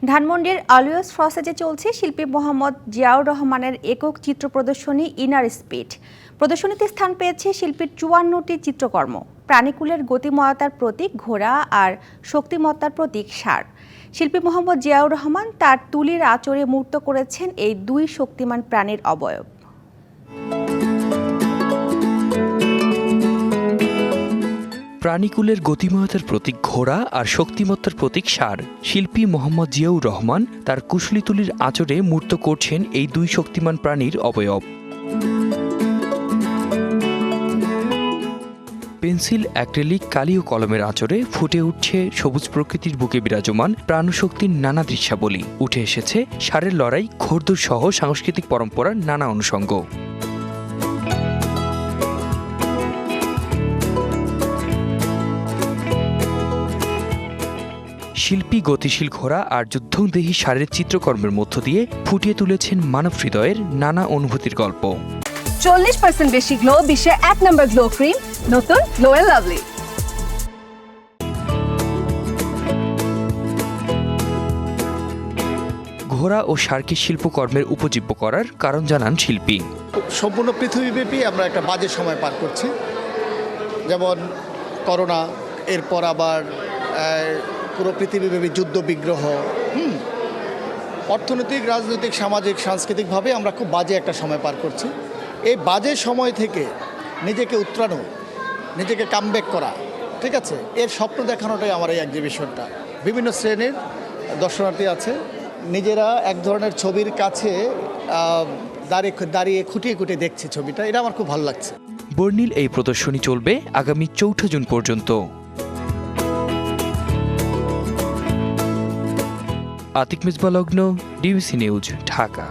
ধানমন্ডির আলুয়স ফ্রসেজে চলছে শিল্পী মোহাম্মদ জিয়াউর রহমানের একক চিত্র প্রদর্শনী ইনার স্পিড। প্রদর্শনীতে স্থান পেয়েছে শিল্পীর ৫৪টি চিত্রকর্ম। প্রাণীকুলের গতিময়তার প্রতীক ঘোড়া আর শক্তিমত্তার প্রতীক ষাঁড়। শিল্পী মোহাম্মদ জিয়াউর রহমান তার তুলির আঁচড়ে মূর্ত করেছেন এই দুই শক্তিমান প্রাণীর অবয়ব। প্রাণীকুলের গতিময়তার প্রতীক ঘোড়া আর শক্তিমত্তার প্রতীক ষাঁড়। শিল্পী মোহাম্মদ জিয়াউর রহমান তার কুশলী তুলির আঁচড়ে মূর্ত করছেন এই দুই শক্তিমান প্রাণীর অবয়ব। পেন্সিল, অ্যাক্রিলিক, কালি ও কলমের আঁচড়ে ফুটে উঠছে সবুজ প্রকৃতির বুকে বিরাজমান প্রাণশক্তির নানা দৃশ্যাবলী। উঠে এসেছে ষাঁড়ের লড়াই, ঘোড়দৌড় সহ সাংস্কৃতিক পরম্পরার নানা অনুষঙ্গ। শিল্পী গতিশীল ঘোড়া আর যুদ্ধংদেহী ষাঁড়ের চিত্রকর্মের মধ্য দিয়ে ফুটিয়ে তুলেছেন মানব হৃদয়ের নানা অনুভূতির গল্প। 40% বেশি গ্লো, বিশ্বের 1 নম্বর গ্লো ক্রিম, নতুন গ্লো এন্ড লাভলি। ঘোড়া ও ষাঁড়কে শিল্পকর্মের উপজীব্য করার কারণ জানান শিল্পী। সম্পূর্ণ পৃথিবীব্যাপী আমরা একটা বাজে সময় পার করছি, যেমন করোনা, এরপর আবার পুরো পৃথিবীব্যাপী যুদ্ধ বিগ্রহ, অর্থনৈতিক, রাজনৈতিক, সামাজিক, সাংস্কৃতিকভাবে আমরা খুব বাজে একটা সময় পার করছি। এই বাজে সময় থেকে নিজেকে উত্তরানো, নিজেকে কামব্যাক করা, ঠিক আছে, এর স্বপ্ন দেখানোটাই আমার এই এক্সিবিশনটা। বিভিন্ন শ্রেণীর দর্শনার্থী আছে, নিজেরা এক ধরনের ছবির কাছে দাঁড়িয়ে খুঁটিয়ে খুঁটিয়ে দেখছে ছবিটা। এটা আমার খুব ভালো লাগছে। বর্ণিল এই প্রদর্শনী চলবে আগামী ৪ জুন পর্যন্ত। আতিক মিসবাহ লগ্ন, ডিবিসি নিউজ, ঢাকা।